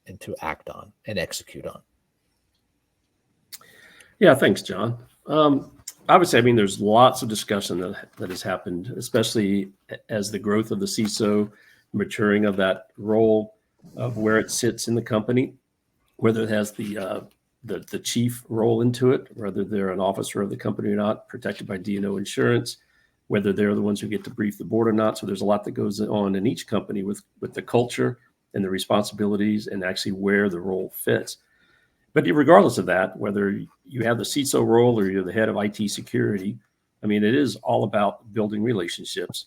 and to act on and execute on? Yeah, thanks, John. Obviously, I mean, there's lots of discussion that has happened, especially as the growth of the CISO, maturing of that role, of where it sits in the company, whether it has the chief role into it, whether they're an officer of the company or not, protected by D&O insurance, whether they're the ones who get to brief the board or not. So there's a lot that goes on in each company with the culture and the responsibilities and actually where the role fits. But regardless of that, whether you have the CISO role or you're the head of IT security, I mean, it is all about building relationships.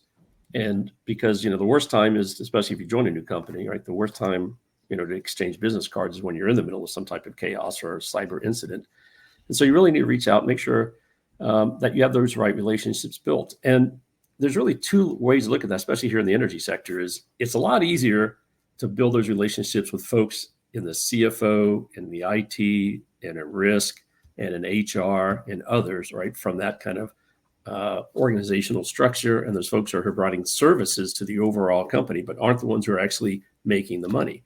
And because, the worst time is, especially if you join a new company, right? The worst time, to exchange business cards is when you're in the middle of some type of chaos or cyber incident. And so you really need to reach out, make sure that you have those right relationships built. And there's really two ways to look at that, especially here in the energy sector, is it's a lot easier to build those relationships with folks in the CFO, in the IT, and in risk, and in HR, and others, right, from that kind of organizational structure. And those folks are providing services to the overall company, but aren't the ones who are actually making the money.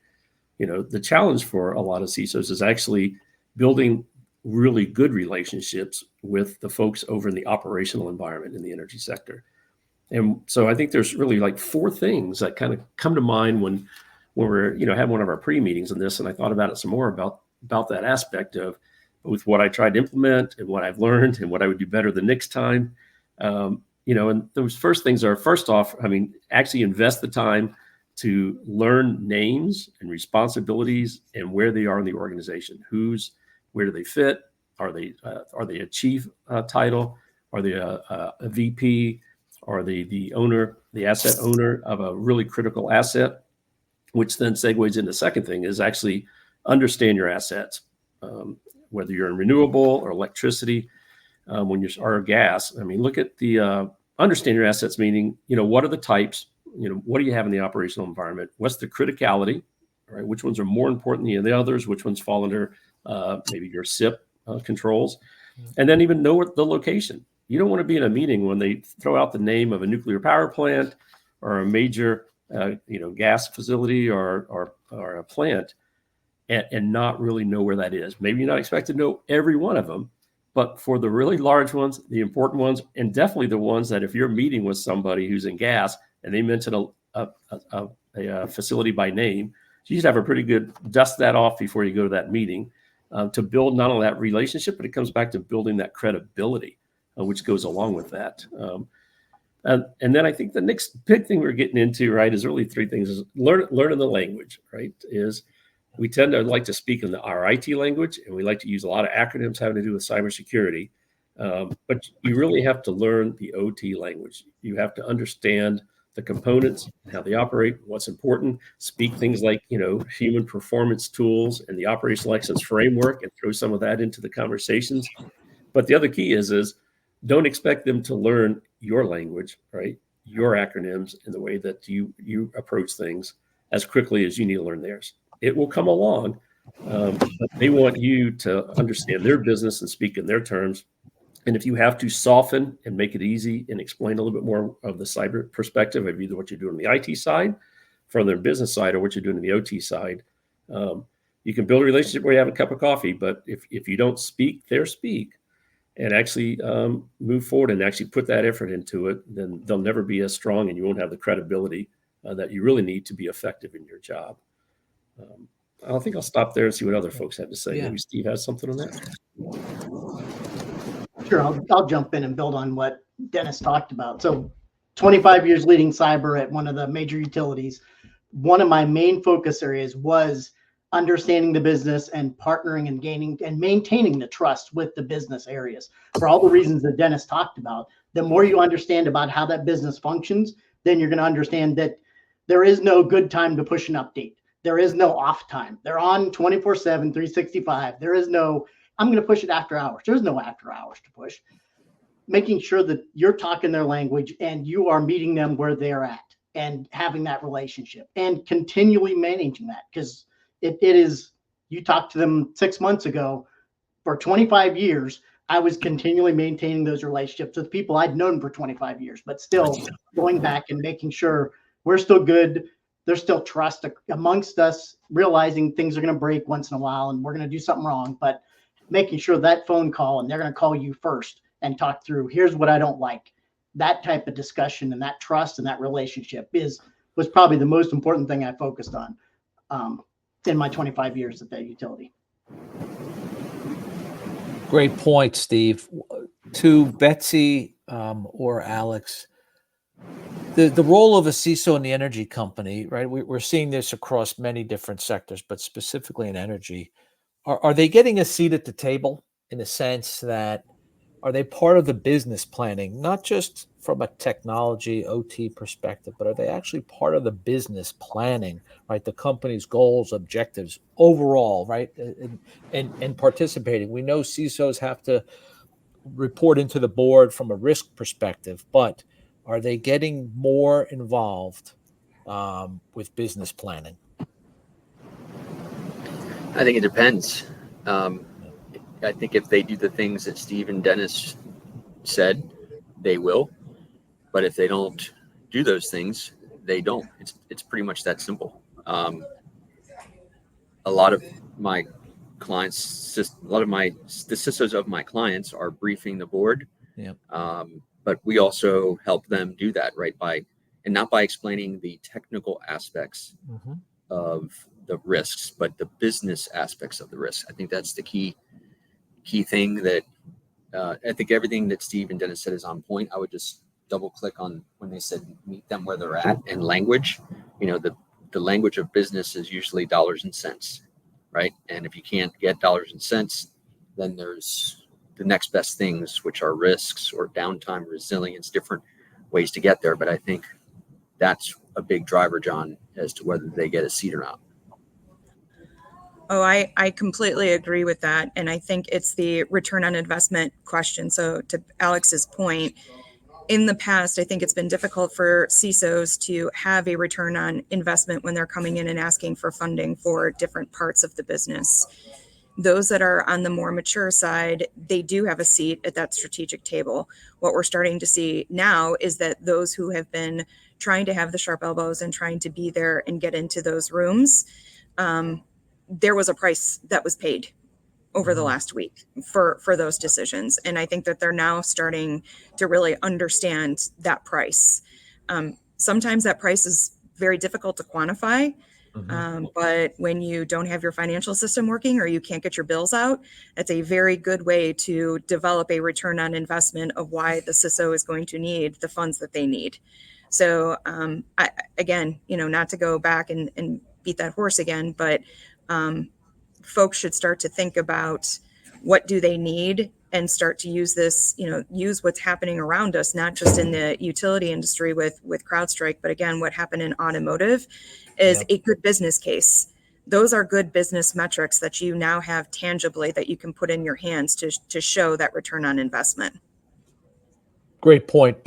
The challenge for a lot of CISOs is actually building really good relationships with the folks over in the operational environment in the energy sector. And so I think there's really like four things that kind of come to mind when we're, having one of our pre-meetings on this, and I thought about it some more about that aspect of with what I tried to implement and what I've learned and what I would do better the next time. And those first things are, first off, I mean, actually invest the time to learn names and responsibilities and where they are in the organization. Where do they fit? Are they a chief title? Are they a VP? Are they the owner, the asset owner of a really critical asset? Which then segues into the second thing is actually understand your assets, whether you're in renewable or electricity, when you are gas. I mean, look at the understand your assets, meaning, what are the types? What do you have in the operational environment? What's the criticality? Right? Which ones are more important than the others? Which ones fall under maybe your SIP controls? And then even know what the location. You don't want to be in a meeting when they throw out the name of a nuclear power plant or a major gas facility or a plant and not really know where that is. Maybe you're not expected to know every one of them, but for the really large ones, the important ones, and definitely the ones that if you're meeting with somebody who's in gas and they mention a facility by name, you should have a pretty good dust that off before you go to that meeting to build not only that relationship, but it comes back to building that credibility, which goes along with that. And then I think the next big thing we're getting into, right, is really three things: is learning the language, right? Is we tend to like to speak in our IT language, and we like to use a lot of acronyms having to do with cybersecurity. But you really have to learn the OT language. You have to understand the components, how they operate, what's important. Speak things like, human performance tools and the operational excellence framework, and throw some of that into the conversations. But the other key is don't expect them to learn your language, right? Your acronyms and the way that you approach things as quickly as you need to learn theirs. It will come along, but they want you to understand their business and speak in their terms. And if you have to soften and make it easy and explain a little bit more of the cyber perspective of either what you're doing on the IT side, from their business side, or what you're doing on the OT side, you can build a relationship where you have a cup of coffee. But if you don't speak their speak, and actually move forward and actually put that effort into it, then they'll never be as strong, and you won't have the credibility that you really need to be effective in your job. I think I'll stop there and see what other folks have to say. Yeah. Maybe Steve has something on that. Sure, I'll jump in and build on what Dennis talked about. So 25 years leading cyber at one of the major utilities. One of my main focus areas was understanding the business and partnering and gaining and maintaining the trust with the business areas for all the reasons that Dennis talked about. The more you understand about how that business functions, then you're going to understand that there is no good time to push an update. There is no off time. They're on 24/7, 365. There is no, I'm going to push it after hours. There's no after hours to push. Making sure that you're talking their language and you are meeting them where they're at and having that relationship and continually managing that, because it is, you talked to them 6 months ago. For 25 years, I was continually maintaining those relationships with people I'd known for 25 years, but still going back and making sure we're still good. there's still trust amongst us, realizing things are going to break once in a while and we're going to do something wrong, but making sure that phone call, and they're going to call you first and talk through, here's what I don't like. That type of discussion and that trust and that relationship was probably the most important thing I focused on in my 25 years at that utility. Great point, Steve. To Betsy or Alex, the role of a CISO in the energy company, right? We're seeing this across many different sectors, but specifically in energy. Are they getting a seat at the table in the sense that are they part of the business planning, not just from a technology OT perspective, but are they actually part of the business planning, right? The company's goals, objectives overall, right? And participating. We know CISOs have to report into the board from a risk perspective, but are they getting more involved with business planning? I think it depends. I think if they do the things that Steve and Dennis said, they will. But if they don't do those things, they don't. It's pretty much that simple. A lot of my clients, the CISOs of my clients are briefing the board. Yeah. But we also help them do that, right? Not by explaining the technical aspects of the risks, but the business aspects of the risks. I think that's the key thing that I think everything that Steve and Dennis said is on point. I would just double click on when they said meet them where they're at, and language. The language of business is usually dollars and cents, right? And if you can't get dollars and cents, then there's the next best things, which are risks or downtime, resilience, different ways to get there. But I think that's a big driver, John, as to whether they get a seat or not. Oh, I completely agree with that. And I think it's the return on investment question. So to Alex's point, in the past, I think it's been difficult for CISOs to have a return on investment when they're coming in and asking for funding for different parts of the business. Those that are on the more mature side, they do have a seat at that strategic table. What we're starting to see now is that those who have been trying to have the sharp elbows and trying to be there and get into those rooms, there was a price that was paid over the last week for those decisions. And I think that they're now starting to really understand that price. Sometimes that price is very difficult to quantify. But when you don't have your financial system working or you can't get your bills out, that's a very good way to develop a return on investment of why the CISO is going to need the funds that they need. So again, not to go back and beat that horse again, but folks should start to think about what do they need and start to use this, use what's happening around us, not just in the utility industry with CrowdStrike, but again, what happened in automotive is a good business case. Those are good business metrics that you now have tangibly that you can put in your hands to show that return on investment. Great point.